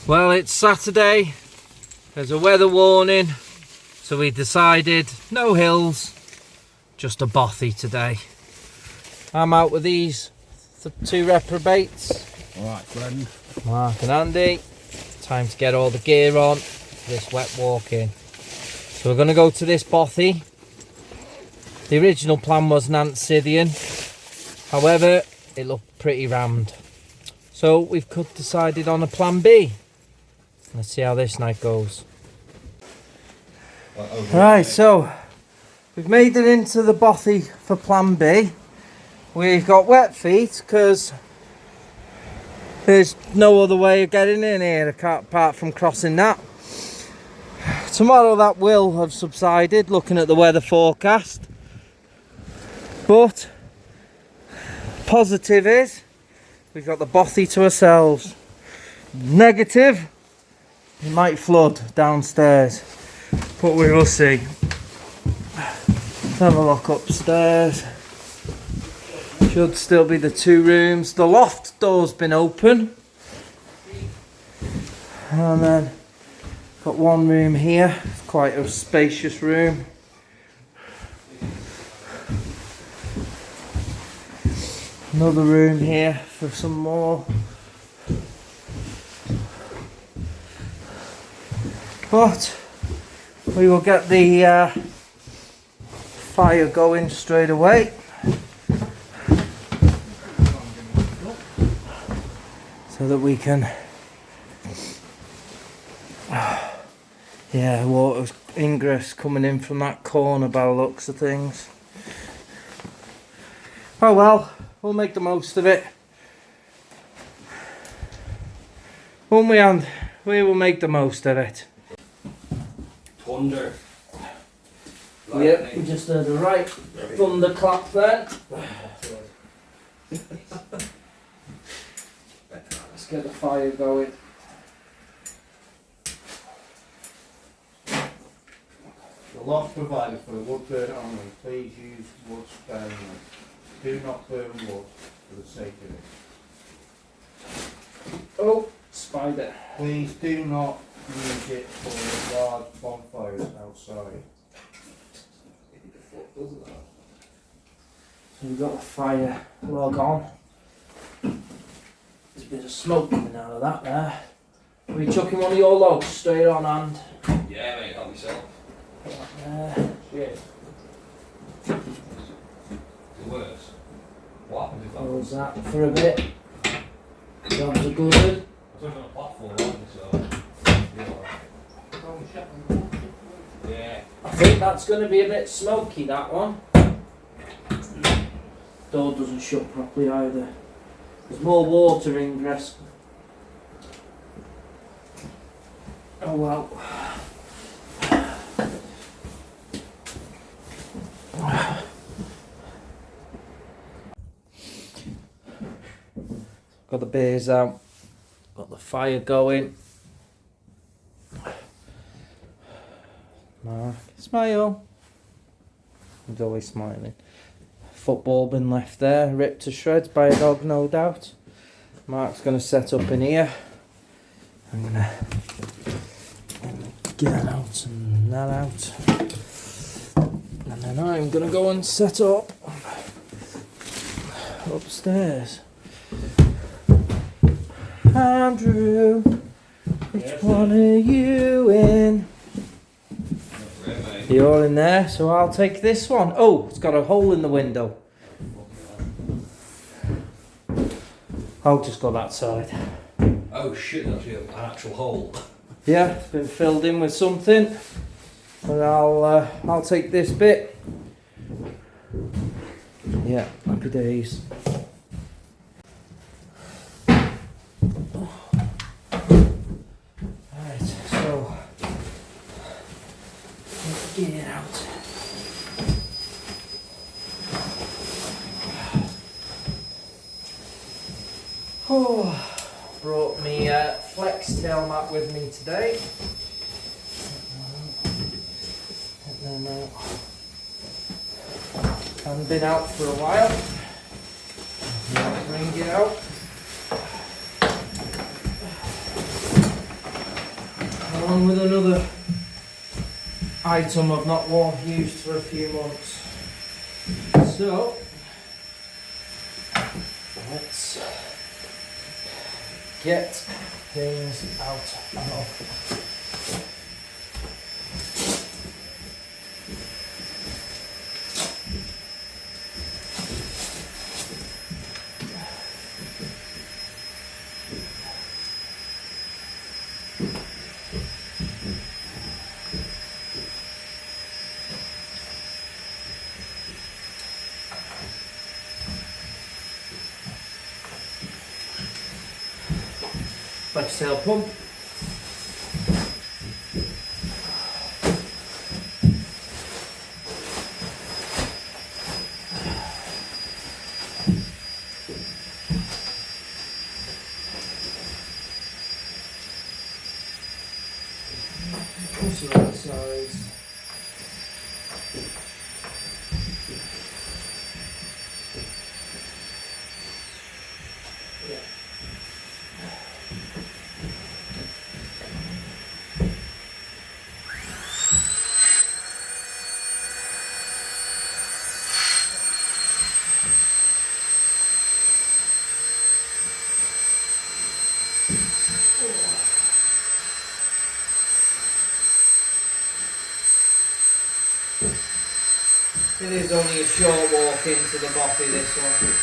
Well, it's Saturday, there's a weather warning, so we decided no hills, just a bothy today. I'm out with these two reprobates. Alright, friend. Mark and Andy. Time to get all the gear on for this wet walk-in. So we're going to go to this bothy. The original plan was an Scythian, however, it looked pretty rammed. So we've decided on a plan B. Let's see how this night goes. Right, so we've made it into the bothy for plan B. We've got wet feet because there's no other way of getting in here apart from crossing that. Tomorrow that will have subsided, looking at the weather forecast. But positive is we've got the bothy to ourselves. Negative, it might flood downstairs, but we will see. Let's have a look upstairs. Should still be the two rooms. The loft door's been open. And then got one room here. It's quite a spacious room. Another room here for some more. But we will get the fire going straight away. So that we can, yeah, water ingress coming in from that corner by the looks of things. Oh well, we'll make the most of it. Won't we, and we will make the most of it. Thunder. Yep, we just heard a right thunderclap then. Let's get the fire going. The loft provided for the wood burn only. Please use wood sparingly. Do not burn wood for the sake of it. Oh, spider. Please do not use it for large bonfires outside. So we've got the fire log on. There's a bit of smoke coming out of that there. Are we chucking one of your logs straight on and? Yeah, mate, help yourself. Shit. The worst. What happens if that Close that for a bit. Jobs are good. I was on a platform, wasn't it, so yeah. I think that's going to be a bit smoky, that one. Door doesn't shut properly either. There's more water ingress. Oh well. Got the beers out. Got the fire going. Mark, smile. He's always smiling. Football bin left there, ripped to shreds by a dog, no doubt. Mark's going to set up in here. I'm going to get that out and that out. And then I'm going to go and set up upstairs. Andrew, which one are you in? You're in there, so I'll take this one. Oh, it's got a hole in the window. I'll just go that side. Oh shit, that's an actual hole. Yeah, it's been filled in with something. And I'll take this bit. Yeah, happy days. Right, so get it out. Oh, brought me flex tail mat with me today. And then haven't been out for a while. Bring it out. along with another item I've not used for a few months. So let's get things out of. Flex tail pump. Also the right size. Yeah. It is only a short walk into the Bothy, this one.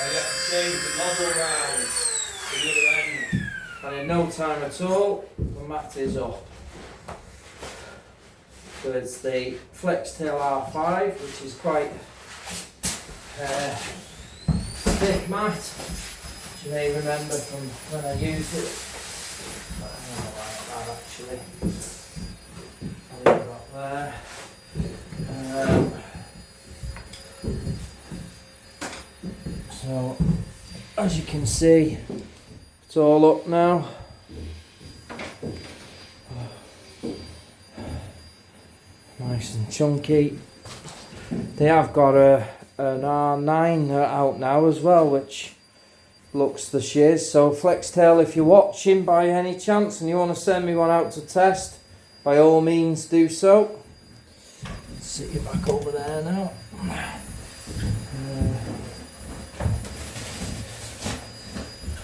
You have to change the nozzle round to the other end. And in no time at all, the mat is up. So it's the Flextail R5, which is quite thick mat, which you may remember from when I used it. But I don't know like that actually. I'll leave that there. So, as you can see, it's all up now. Nice and chunky. They have got an R9 out now as well, which looks the shiz. So Flextail, if you're watching by any chance and you want to send me one out to test, by all means do so. Let's sit you back over there now.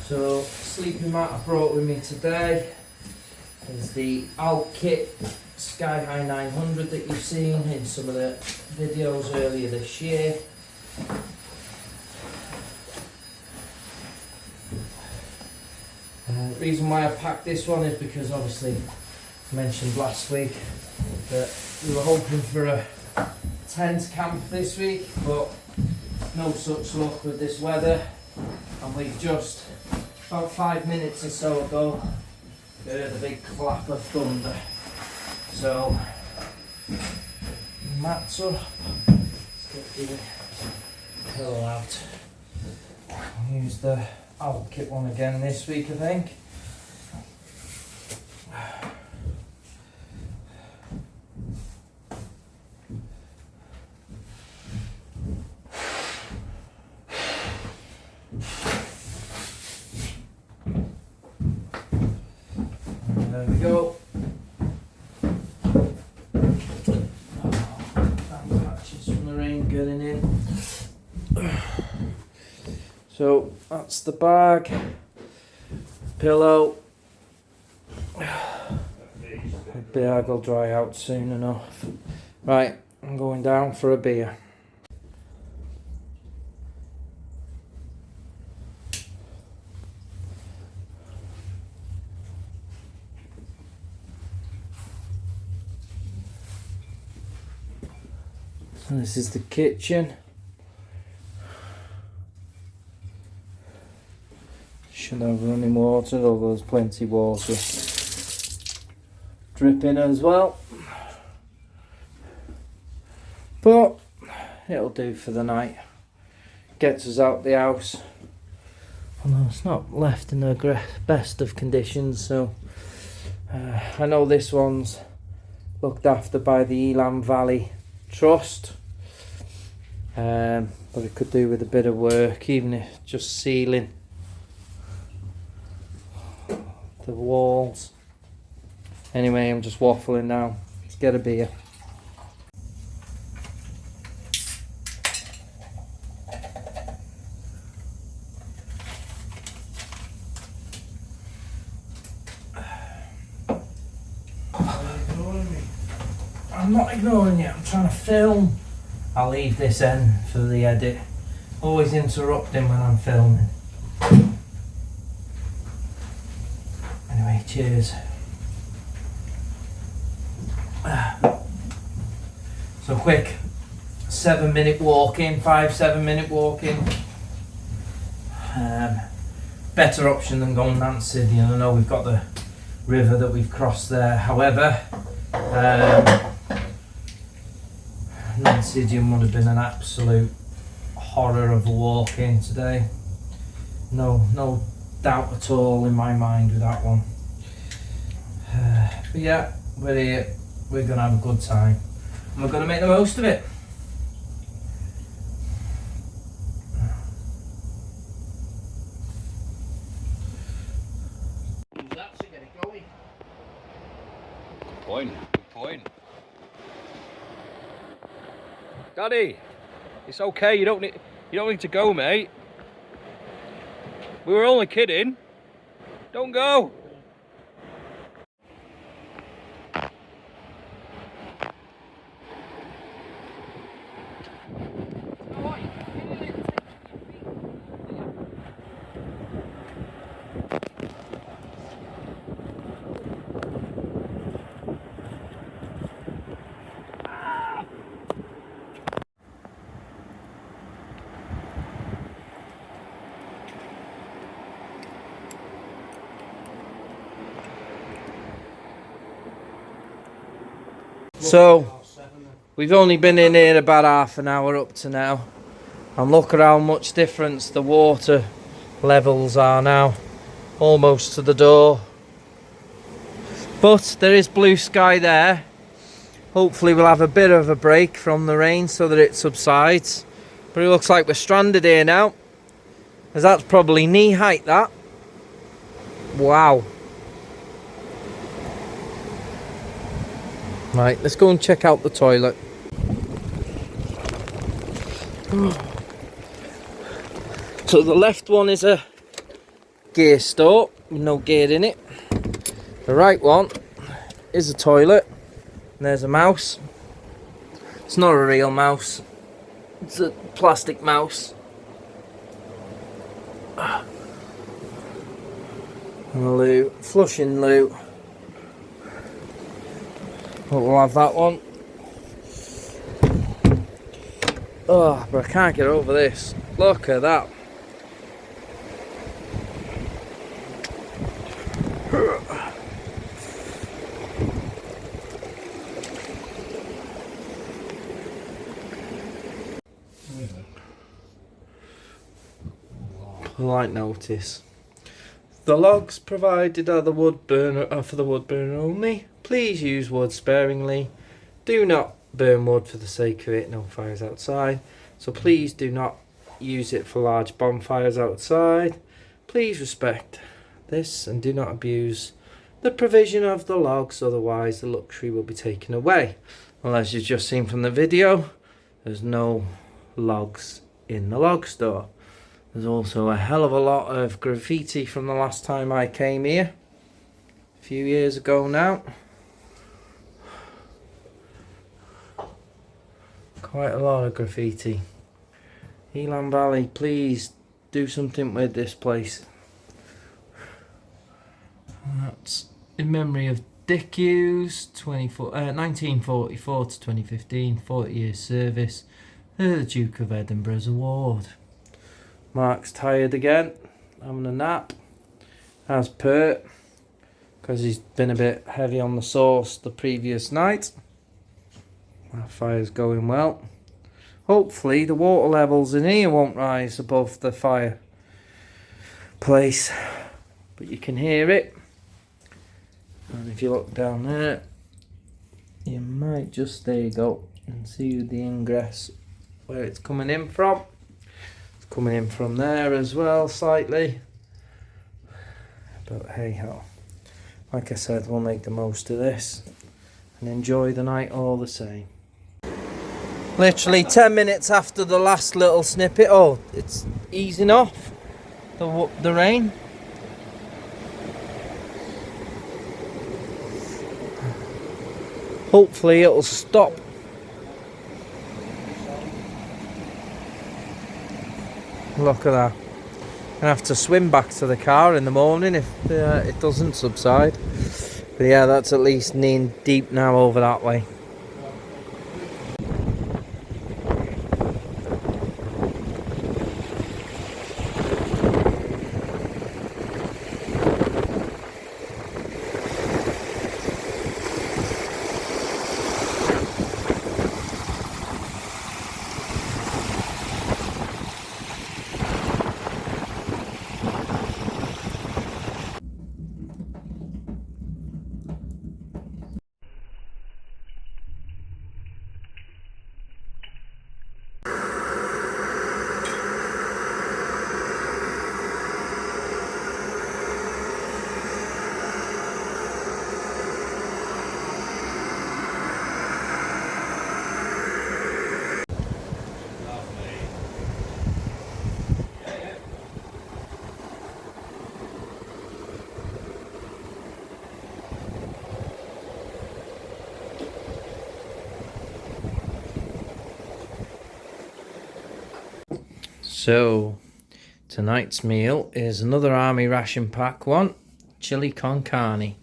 So, sleeping mat I brought with me today is the Kit Sky High 900 that you've seen in some of the videos earlier this year. The reason why I packed this one is because obviously I mentioned last week that we were hoping for a tent camp this week, but no such luck with this weather, and we've just about 5 minutes or so ago heard a big clap of thunder. So mats up. Let's get the pillow out. I'll use the Kit one again this week, I think. There we go. Damn patches from the rain getting in. So that's the bag, pillow. The bag will dry out soon enough. Right, I'm going down for a beer. And this is the kitchen. Should have running water, although there's plenty of water dripping as well. But it'll do for the night. Gets us out the house. Although it's not left in the best of conditions, so I know this one's looked after by the Elam Valley Trust, but it could do with a bit of work, even if just sealing the walls. Anyway, I'm just waffling now. Let's get a beer. I'm not ignoring you, I'm trying to film. I'll leave this end for the edit. Always interrupting when I'm filming. Anyway, cheers. So quick 7-minute walk in, 5-7 minute walk in. Better option than going Nancydian. I know we've got the river that we've crossed there. However, Nancydian would have been an absolute horror of a walk in today. No doubt at all in my mind with that one. But yeah, we're here. We're going to have a good time. And we're going to make the most of it. That's to get it going. Good point. Good point. Daddy, it's okay. You don't need to go, mate. We were only kidding. Don't go. So, we've only been in here about half an hour up to now. And look at how much difference the water levels are now. Almost to the door. But there is blue sky there. Hopefully we'll have a bit of a break from the rain so that it subsides. But it looks like we're stranded here now. As that's probably knee height, that. Wow. Right, let's go and check out the toilet. So the left one is a gear store with no gear in it. The right one is a toilet. And there's a mouse. It's not a real mouse. It's a plastic mouse. And a loo, flushing loo. But we'll have that one. Oh, but I can't get over this. Look at that. Polite notice. The logs provided are the wood burner for the wood burner only. Please use wood sparingly. Do not burn wood for the sake of it. No fires outside. So please do not use it for large bonfires outside. Please respect this and do not abuse the provision of the logs, otherwise the luxury will be taken away. Well, as you've just seen from the video, there's no logs in the log store. There's also a hell of a lot of graffiti from the last time I came here, a few years ago now. Quite a lot of graffiti. Elam Valley, please do something with this place. And that's in memory of Dick Hughes, 1944 to 2015, 40 years service, the Duke of Edinburgh's award. Mark's tired again, having a nap, as per, because he's been a bit heavy on the sauce the previous night. Our fire's going well. Hopefully the water levels in here won't rise above the fireplace, but you can hear it. And if you look down there, you might just, there you go, and see the ingress where it's coming in from. It's coming in from there as well, slightly. But hey ho, like I said, we'll make the most of this and enjoy the night all the same. Literally 10 minutes after the last little snippet. Oh, it's easing off the rain. Hopefully it'll stop. Look at that. I'm gonna have to swim back to the car in the morning if it doesn't subside. But yeah, that's at least knee deep now over that way. So, tonight's meal is another army ration pack one, chili con carne.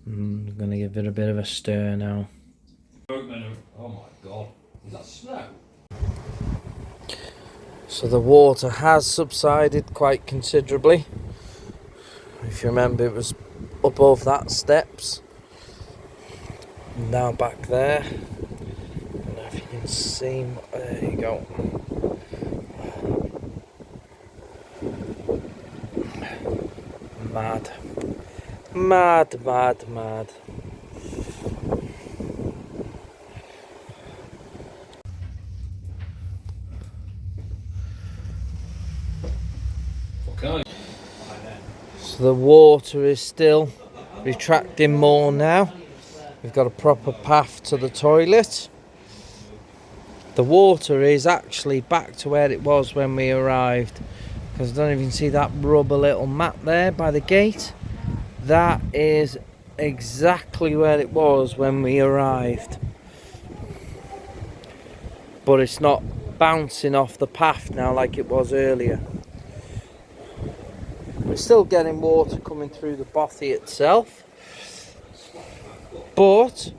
I'm going to give it a bit of a stir now. Oh my god, is that snow? So the water has subsided quite considerably. If you remember, it was above that steps. Now back there. I don't know if you can see, there you go. Mad. Mad, mad, mad. Okay. So the water is still retracting more now. We've got a proper path to the toilet. The water is actually back to where it was when we arrived. Because I don't even see that rubber little mat there by the gate. That is exactly where it was when we arrived. But it's not bouncing off the path now like it was earlier. We're still getting water coming through the bothy itself. But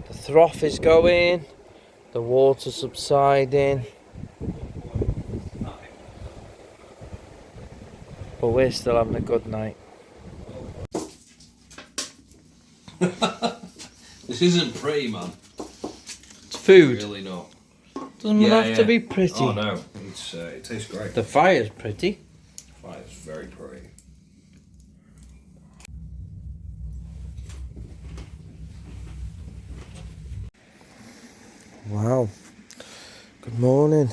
the froth is going, the water subsiding. But we're still having a good night. This isn't pretty, man. It's food. Really not. Doesn't have to be pretty. Oh no, it tastes great. The fire's pretty. Oh, it's very pretty. Wow. Good morning.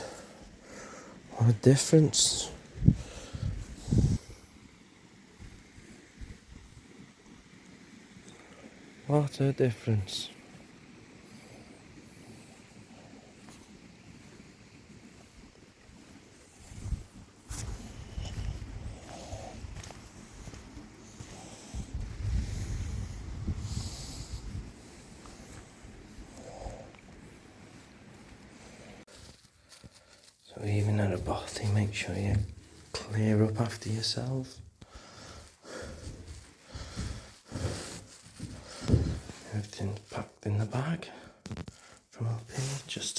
What a difference. What a difference. So even at a bothy, make sure you clear up after yourself.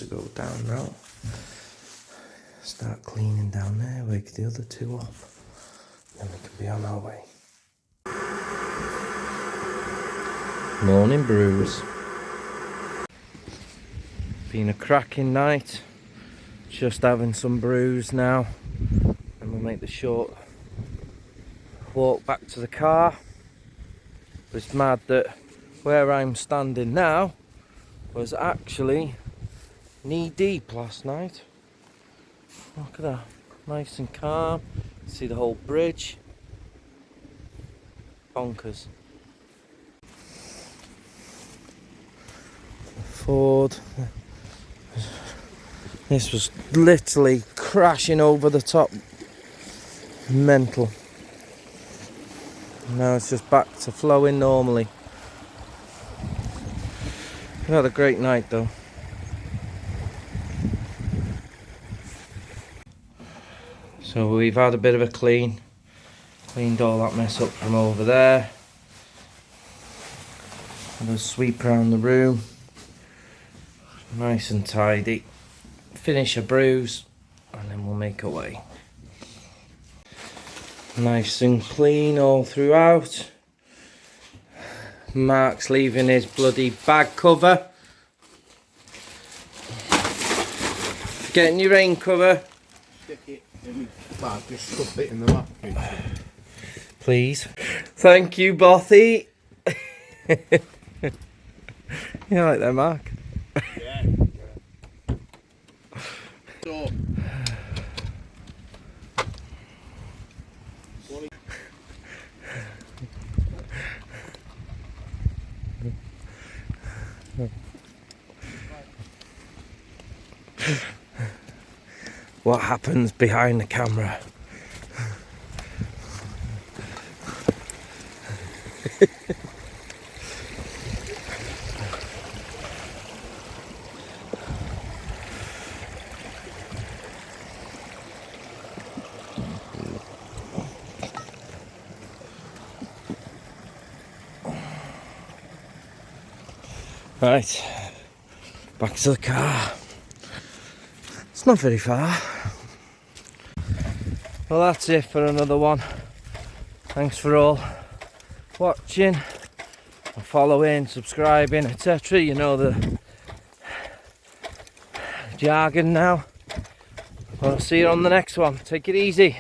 go down now. Start cleaning down there, wake the other two up, then we can be on our way. Morning brews. Been a cracking night. Just having some brews now, and we'll make the short walk back to the car. It's mad that where I'm standing now was actually knee deep last night. Look at that, nice and calm. See the whole bridge. Bonkers. Ford. This was literally crashing over the top. Mental. Now it's just back to flowing normally. We had a great night though. So we've had a bit of a clean. Cleaned all that mess up from over there. Had a sweep around the room. Nice and tidy. Finish a brews and then we'll make our way. Nice and clean all throughout. Mark's leaving his bloody bag cover. Getting your rain cover. Stick it in the bag, just stuff it in the map. Please. Thank you, Bothy. You like that, Mark? Yeah. So. What happens behind the camera? Right, back to the car. It's not very far. Well, that's it for another one. Thanks for all watching, following, subscribing, etc. You know the jargon now. I'll see you on the next one. Take it easy.